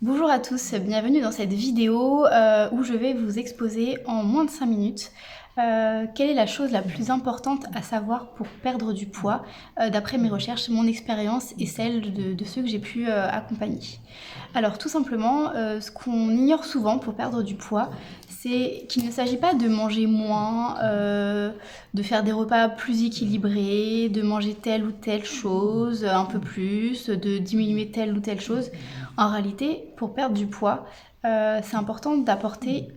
Bonjour à tous, bienvenue dans cette vidéo où je vais vous exposer en moins de 5 minutes quelle est la chose la plus importante à savoir pour perdre du poids d'après mes recherches, mon expérience et celle de ceux que j'ai pu accompagner. Alors tout simplement, ce qu'on ignore souvent pour perdre du poids, c'est qu'il ne s'agit pas de manger moins, de faire des repas plus équilibrés, de manger telle ou telle chose un peu plus, de diminuer telle ou telle chose. En réalité, pour perdre du poids, c'est important d'apporter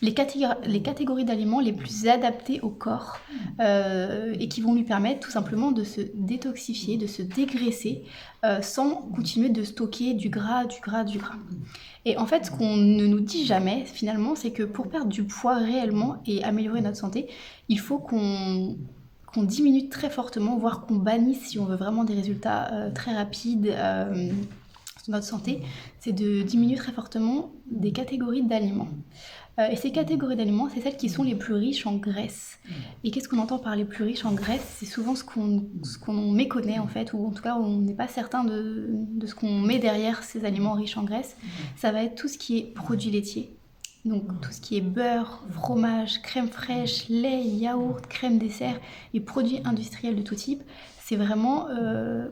les catégories d'aliments les plus adaptées au corps et qui vont lui permettre tout simplement de se détoxifier, de se dégraisser sans continuer de stocker du gras. Et en fait, ce qu'on ne nous dit jamais finalement, c'est que pour perdre du poids réellement et améliorer notre santé, il faut qu'on diminue très fortement, voire qu'on bannisse si on veut vraiment des résultats très rapides sur notre santé, c'est de diminuer très fortement des catégories d'aliments. Et ces catégories d'aliments, c'est celles qui sont les plus riches en graisse. Et qu'est-ce qu'on entend par les plus riches en graisse? C'est souvent ce qu'on méconnaît en fait, ou en tout cas on n'est pas certain de ce qu'on met derrière ces aliments riches en graisse. Ça va être tout ce qui est produits laitiers. Donc tout ce qui est beurre, fromage, crème fraîche, lait, yaourt, crème dessert et produits industriels de tout type, c'est vraiment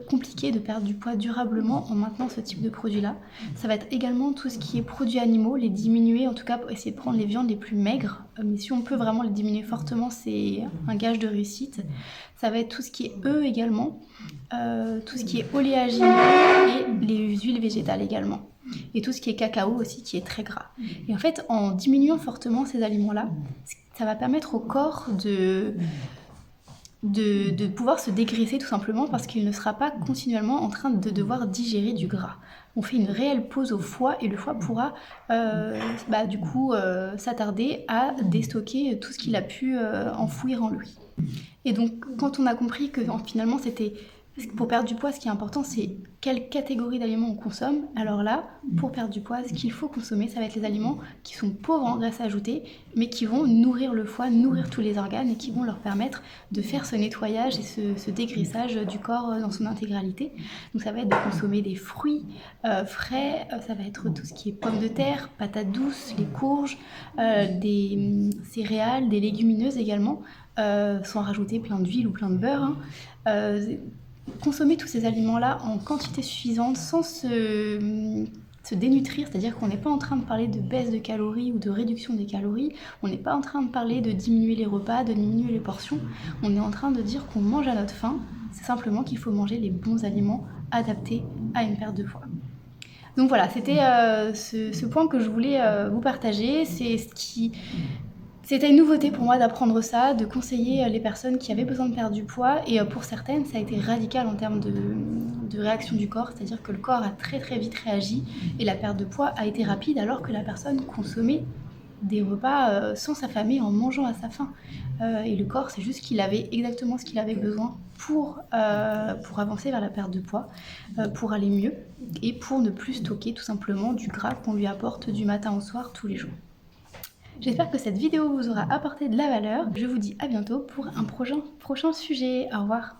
compliqué de perdre du poids durablement en maintenant ce type de produits-là. Ça va être également tout ce qui est produits animaux, les diminuer, en tout cas pour essayer de prendre les viandes les plus maigres. Mais si on peut vraiment les diminuer fortement, c'est un gage de réussite. Ça va être tout ce qui est œufs également, tout ce qui est oléagineux et les huiles végétales également. Et tout ce qui est cacao aussi qui est très gras. Et en fait, en diminuant fortement ces aliments-là, ça va permettre au corps de pouvoir se dégraisser tout simplement parce qu'il ne sera pas continuellement en train de devoir digérer du gras. On fait une réelle pause au foie et le foie pourra s'attarder à déstocker tout ce qu'il a pu enfouir en lui. Et donc quand on a compris que finalement c'était pour perdre du poids, ce qui est important, c'est quelle catégorie d'aliments on consomme. Alors là, pour perdre du poids, ce qu'il faut consommer, ça va être les aliments qui sont pauvres en graisses ajoutées, mais qui vont nourrir le foie, nourrir tous les organes et qui vont leur permettre de faire ce nettoyage et ce dégraissage du corps dans son intégralité. Donc ça va être de consommer des fruits frais, ça va être tout ce qui est pommes de terre, patates douces, les courges, des céréales, des légumineuses également, sans rajouter plein d'huile ou plein de beurre. Consommer tous ces aliments-là en quantité suffisante sans se dénutrir, c'est-à-dire qu'on n'est pas en train de parler de baisse de calories ou de réduction des calories, on n'est pas en train de parler de diminuer les repas, de diminuer les portions, on est en train de dire qu'on mange à notre faim, c'est simplement qu'il faut manger les bons aliments adaptés à une perte de poids. Donc voilà, c'était ce point que je voulais vous partager, C'était une nouveauté pour moi d'apprendre ça, de conseiller les personnes qui avaient besoin de perdre du poids et pour certaines ça a été radical en termes de réaction du corps, c'est-à-dire que le corps a très très vite réagi et la perte de poids a été rapide alors que la personne consommait des repas sans s'affamer en mangeant à sa faim. Et le corps c'est juste qu'il avait exactement ce qu'il avait besoin pour avancer vers la perte de poids, pour aller mieux et pour ne plus stocker tout simplement du gras qu'on lui apporte du matin au soir tous les jours. J'espère que cette vidéo vous aura apporté de la valeur. Je vous dis à bientôt pour un prochain sujet. Au revoir.